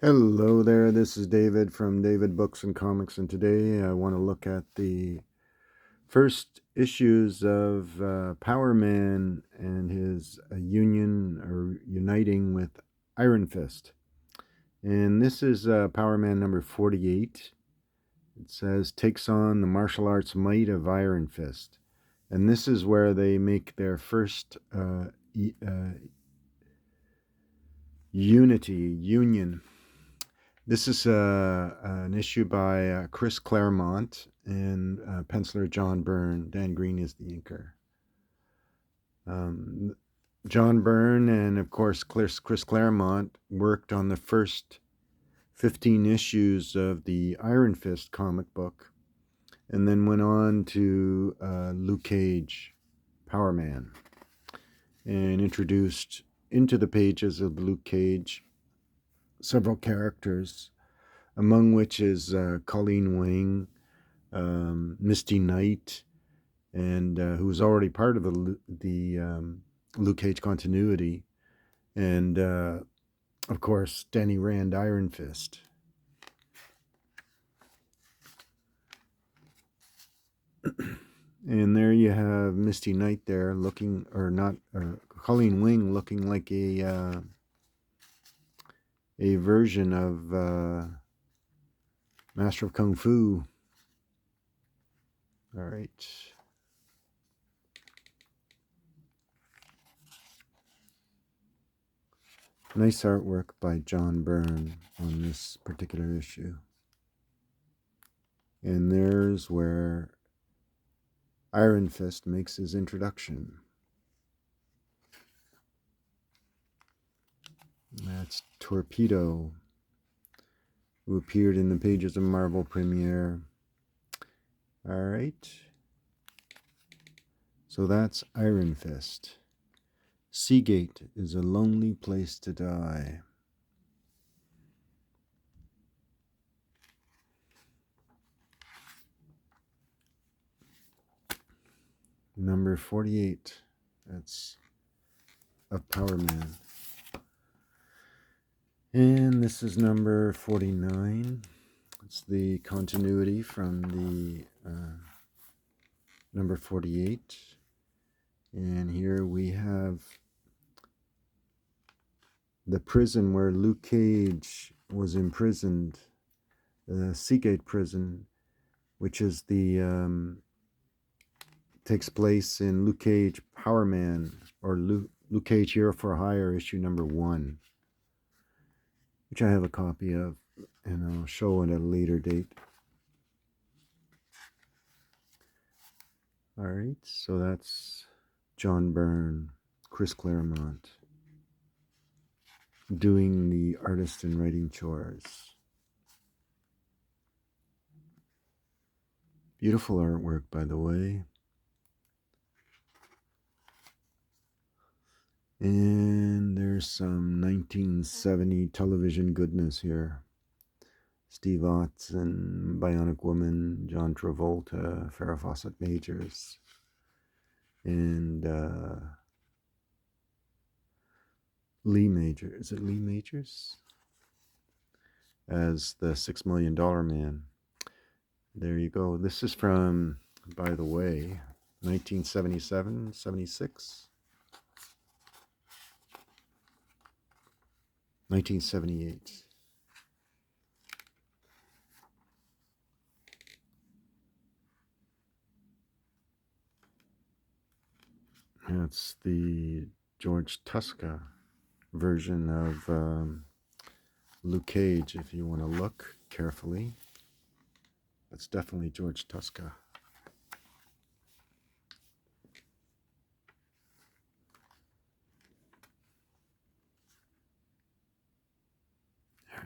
Hello there, this is David from David Books and Comics, and today I want to look at the first issues of Power Man and his union or uniting with Iron Fist. And this is Power Man number 48. It says, takes on the martial arts might of Iron Fist. And this is where they make their first union. This is an issue by Chris Clairemonte and penciler John Byrne. Dan Green is the inker. John Byrne and, of course, Chris Clairemonte worked on the first 15 issues of the Iron Fist comic book and then went on to Luke Cage, Power Man, and introduced into the pages of Luke Cage several characters, among which is Colleen Wing, Misty Knight, and who was already part of the Luke Cage continuity, and of course Danny Rand Iron Fist. And there you have Misty Knight there looking, or not, or Colleen Wing looking like a version of Master of Kung Fu. All right. Nice artwork by John Byrne on this particular issue. And there's where Iron Fist makes his introduction. That's Torpedo, who appeared in the pages of Marvel Premiere. All right. So that's Iron Fist. Seagate is a lonely place to die. Number 48. That's of Power Man. And this is number 49. It's the continuity from the number 48. And here we have the prison where Luke Cage was imprisoned, the Seagate prison, which is the takes place in Luke Cage Power Man, or Luke Cage Hero for Hire, issue number 1, which I have a copy of, and I'll show it at a later date. All right, so that's John Byrne, Chris Clairemonte, doing the artist and writing chores. Beautiful artwork, by the way. And there's some 1970 television goodness here. Steve Otson, Bionic Woman, John Travolta, Farrah Fawcett Majors, and Lee Majors. Is it Lee Majors? As the $6 Million Man. There you go. This is from, by the way, 1977, 76, 1978. That's the George Tuska version of Luke Cage, if you want to look carefully. That's definitely George Tuska.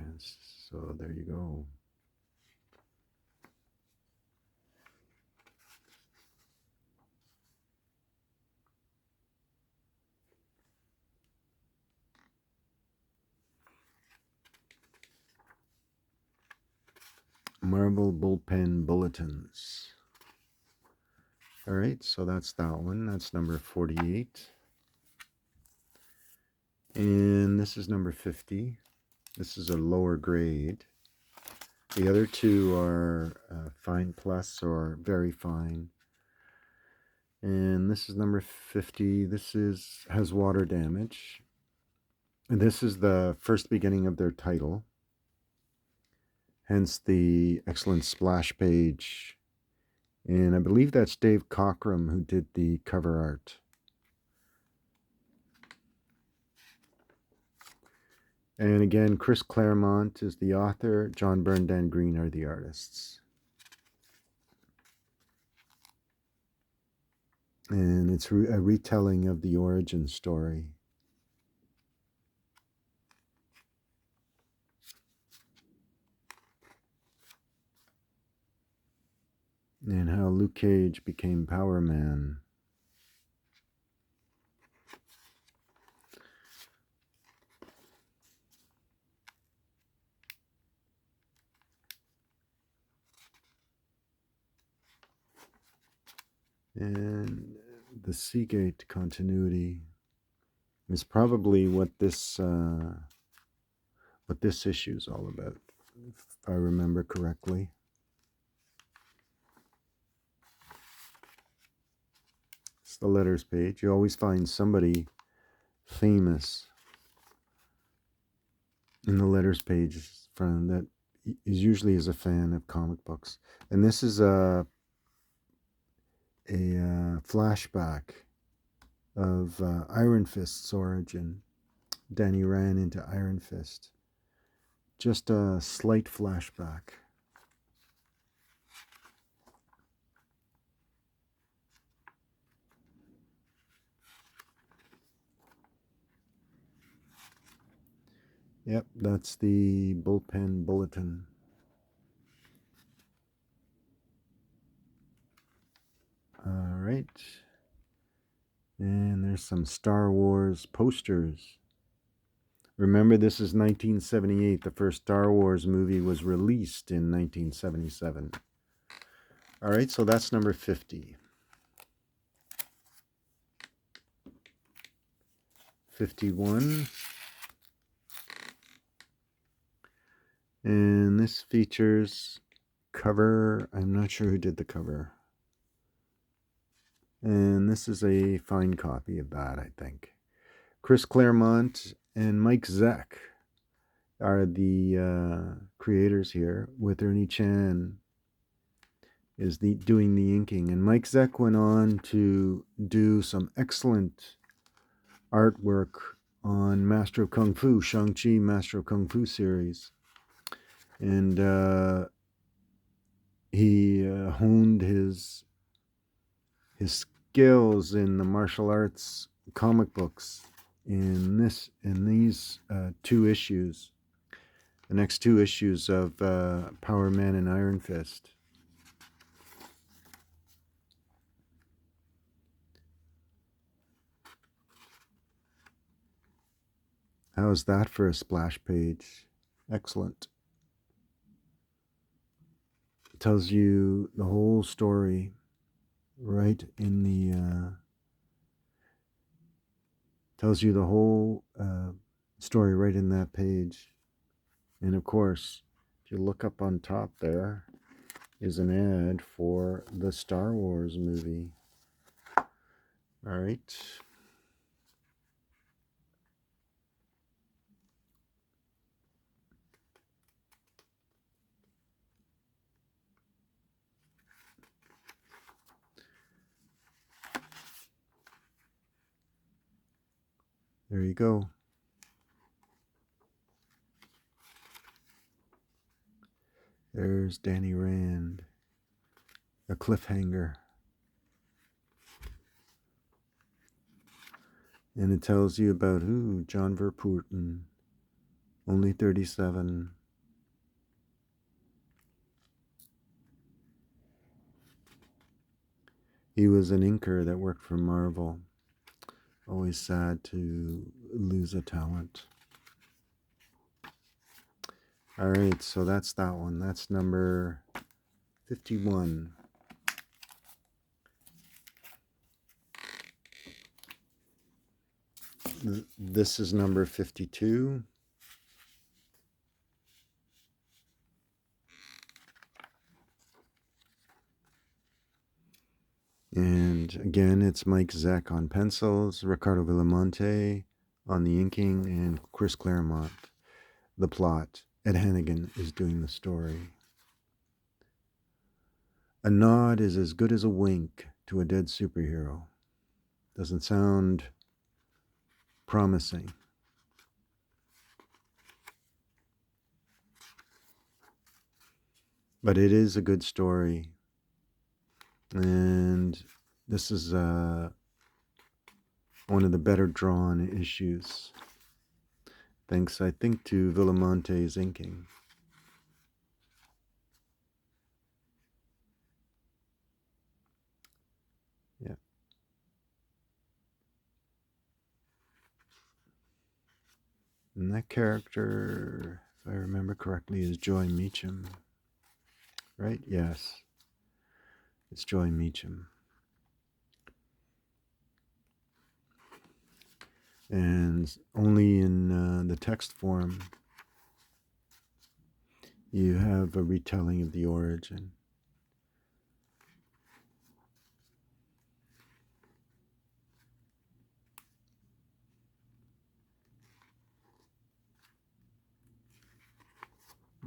And so there you go. Marvel Bullpen Bulletins. All right, so that's that one. That's number 48. And this is number 50. This is a lower grade. The other two are fine plus or very fine. And this is number 50. This has water damage. And this is the first beginning of their title. Hence the excellent splash page. And I believe that's Dave Cockrum who did the cover art. And again, Chris Clairemonte is the author. John Byrne, Dan Green are the artists. And it's a retelling of the origin story. And how Luke Cage became Power Man. And the Seagate continuity is probably what this issue is all about, if I remember correctly. It's the letters page. You always find somebody famous in the letters page from that is usually a fan of comic books. And this is a flashback of Iron Fist's origin. Danny ran into Iron Fist. Just a slight flashback. Yep, that's the bullpen bulletin. All right. And there's some Star Wars posters. Remember, this is 1978. The first Star Wars movie was released in 1977. All right, so that's number 50. 51. And this features cover. I'm not sure who did the cover. And this is a fine copy of that, I think. Chris Clairemonte and Mike Zeck are the creators here, with Ernie Chan is doing the inking. And Mike Zeck went on to do some excellent artwork on Master of Kung Fu, Shang-Chi Master of Kung Fu series. And he honed his skills in the martial arts comic books in these 2 issues, the next 2 issues of Power Man and Iron Fist. How's that for a splash page? Excellent. It tells you the whole story right in the tells you the whole story right in that page. And of course, if you look up on top, there is an ad for the Star Wars movie. All right. There you go. There's Danny Rand. A cliffhanger. And it tells you about John Verpoorten, only 37. He was an inker that worked for Marvel. Always sad to lose a talent. All right, so that's that one. That's number 51. This is number 52. And again, it's Mike Zeck on pencils, Ricardo Villamonte on the inking, and Chris Clairemonte, the plot. Ed Hannigan is doing the story. A nod is as good as a wink to a dead superhero. Doesn't sound promising. But it is a good story. And this is one of the better drawn issues. Thanks, I think, to Villamonte's inking. Yeah. And that character, if I remember correctly, is Joy Meacham. Right? Yes. It's Joy Meacham. And only in the text form you have a retelling of the origin.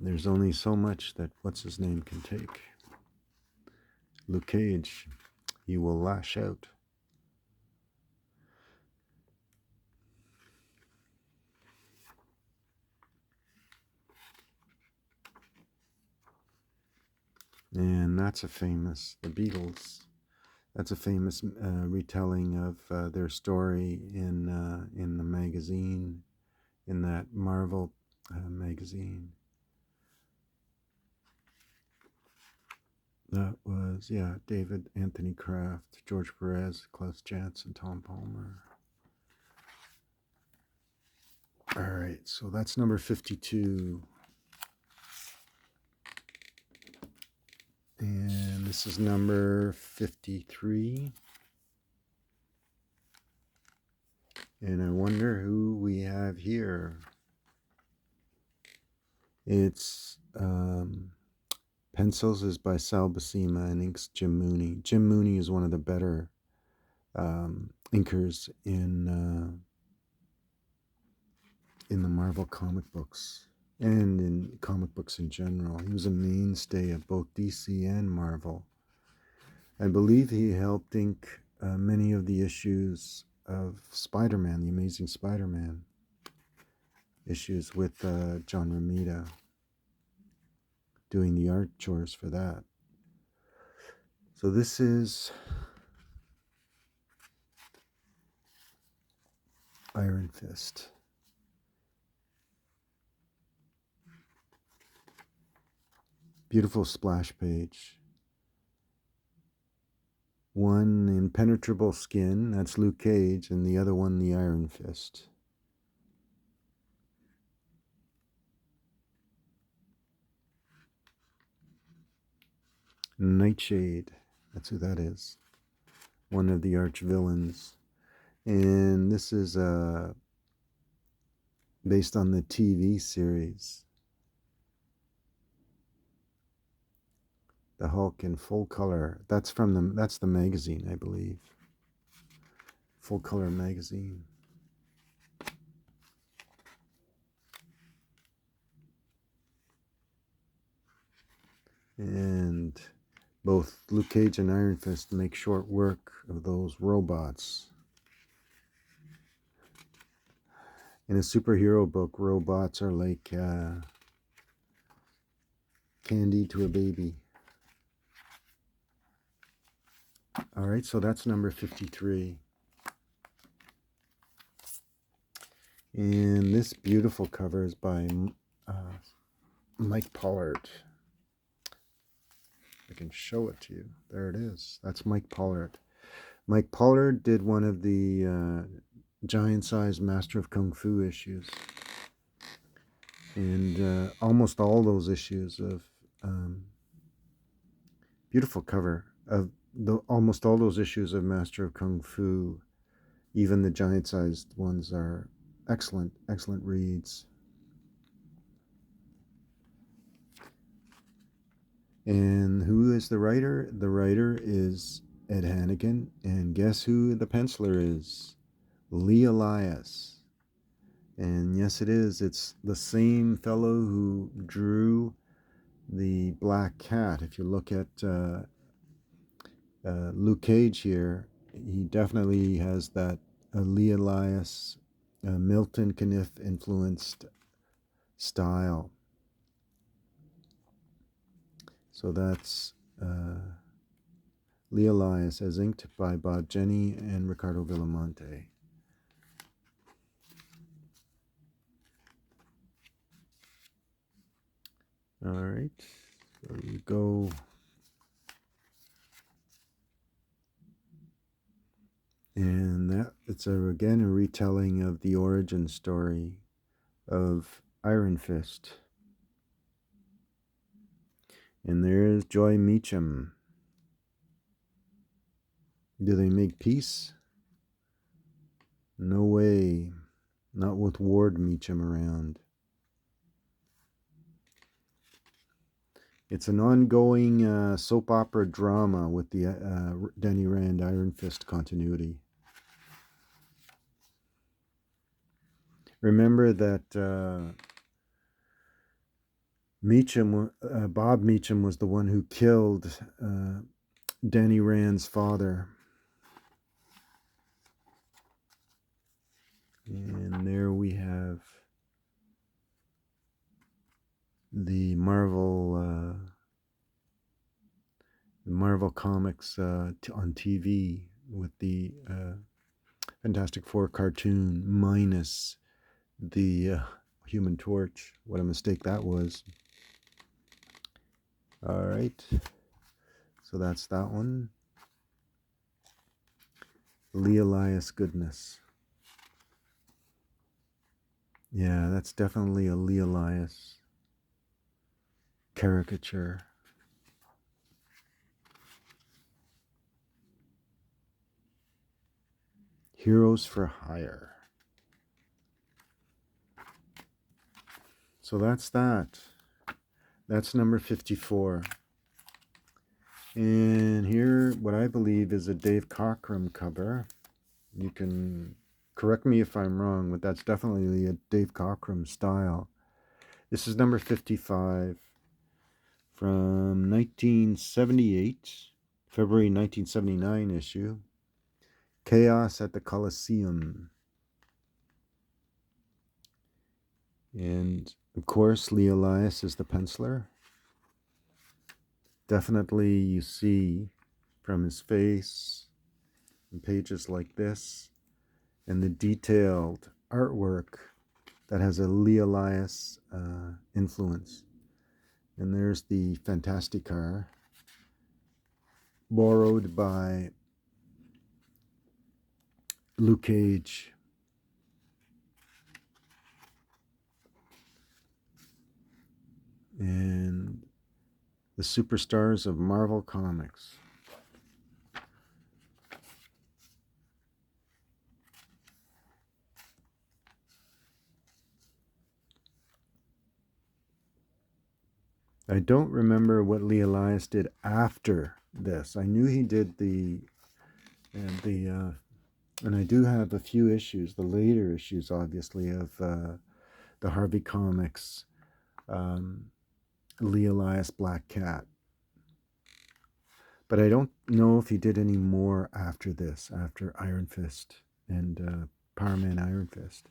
There's only so much that what's-his-name can take. Luke Cage, he will lash out. And that's a famous, the Beatles, that's a famous retelling of their story in the magazine, in that Marvel magazine. That was, yeah, David Anthony Kraft, George Perez, Klaus Janson, Tom Palmer. All right, so that's number 52. And this is number 53. And I wonder who we have here. It's pencils is by Sal Buscema and inks Jim Mooney. Jim Mooney is one of the better inkers in the Marvel comic books and in comic books in general. He was a mainstay of both DC and Marvel. I believe he helped ink many of the issues of Spider-Man, the Amazing Spider-Man issues with John Romita, doing the art chores for that. So this is Iron Fist. Beautiful splash page. One impenetrable skin, that's Luke Cage, and the other one the Iron Fist. Nightshade, that's who that is. One of the arch villains. And this is based on the TV series. The Hulk in full color. That's the magazine, I believe. Full color magazine. And both Luke Cage and Iron Fist make short work of those robots. In a superhero book, robots are like candy to a baby. All right, so that's number 53. And this beautiful cover is by Mike Pollard. I can show it to you. There it is. That's Mike Pollard. Mike Pollard did one of the giant-sized Master of Kung Fu issues. And almost all those issues of beautiful cover of almost all those issues of Master of Kung Fu, even the giant-sized ones, are excellent reads. And who is the writer? The writer is Ed Hannigan. And guess who the penciler is? Elias. And yes, it is. It's the same fellow who drew the Black Cat. If you look at Luke Cage here, he definitely has that Elias, Milton Caniff influenced style. So that's Elias as inked by Bob Jenny and Ricardo Villamonte. All right, so you go. And that it's again a retelling of the origin story of Iron Fist. And there's Joy Meacham. Do they make peace? No way. Not with Ward Meacham around. It's an ongoing soap opera drama with the Danny Rand Iron Fist continuity. Remember that Bob Meacham was the one who killed Danny Rand's father. And there we have the Marvel Comics on TV with the Fantastic Four cartoon minus the Human Torch. What a mistake that was. All right, so that's that one. Elias goodness. Yeah, that's definitely a Elias caricature. Heroes for Hire. So that's that. That's number 54. And here, what I believe is a Dave Cockrum cover. You can correct me if I'm wrong, but that's definitely a Dave Cockrum style. This is number 55 from 1978, February 1979 issue. Chaos at the Coliseum. And of course, Lee Elias is the penciler. Definitely you see from his face and pages like this and the detailed artwork that has a Lee Elias influence. And there's the Fantasticar, borrowed by Luke Cage. And the superstars of Marvel Comics. I don't remember what Lee Elias did after this. I knew he did and I do have a few issues, the later issues, obviously, of the Harvey Comics Lee Elias Black Cat. But I don't know if he did any more after this, after Iron Fist and Power Man Iron Fist.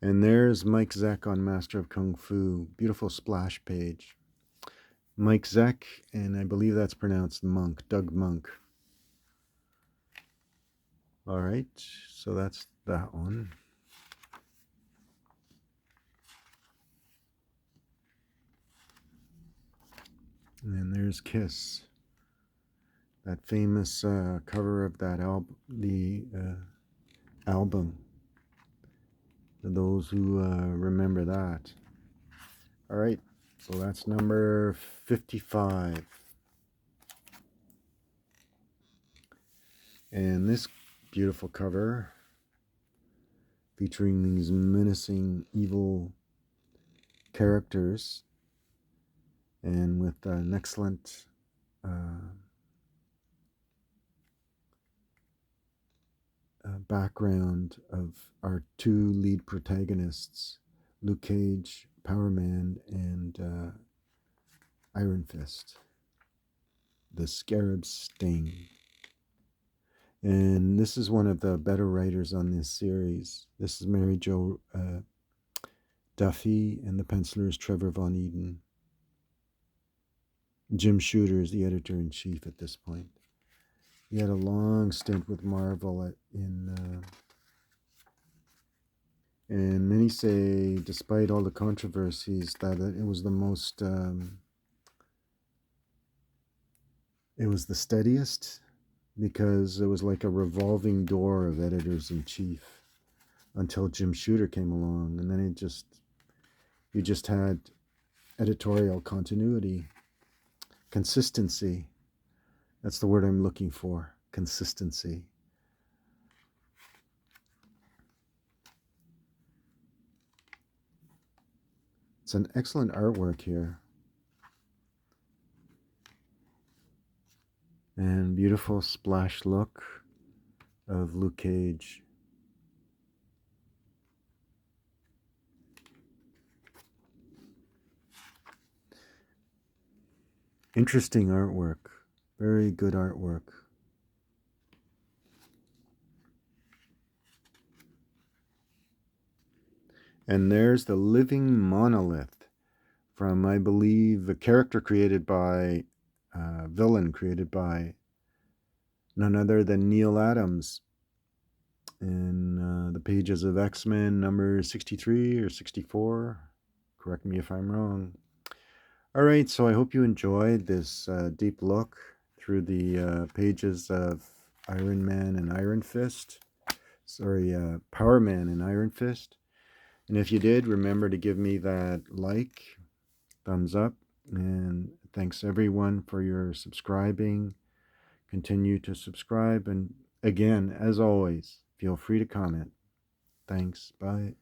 And there's Mike Zeck on Master of Kung Fu. Beautiful splash page. Mike Zeck, and I believe that's pronounced Monk, Doug Monk. All right, so that's that one. And then there's Kiss, that famous cover of that album. For those who remember that. All right, so that's number 55. And this beautiful cover featuring these menacing evil characters, and with an excellent background of our two lead protagonists, Luke Cage, Power Man, and Iron Fist, the Scarab Sting. And this is one of the better writers on this series. This is Mary Jo Duffy, and the penciler is Trevor Von Eden. Jim Shooter is the editor-in-chief at this point. He had a long stint with Marvel and many say, despite all the controversies, that it was the most, it was the steadiest, because it was like a revolving door of editors-in-chief until Jim Shooter came along, and then you just had editorial continuity, consistency. That's the word I'm looking for, consistency. It's an excellent artwork here. And beautiful splash look of Luke Cage. Interesting artwork. Very good artwork. And there's the living monolith from, I believe, a character created by, villain created by none other than Neil Adams in the pages of X-Men number 63 or 64. Correct me if I'm wrong. All right, so I hope you enjoyed this deep look through the pages of Iron Man and Iron Fist. Sorry, Power Man and Iron Fist. And if you did, remember to give me that like, thumbs up, and thanks everyone for your subscribing. Continue to subscribe, and again, as always, feel free to comment. Thanks. Bye.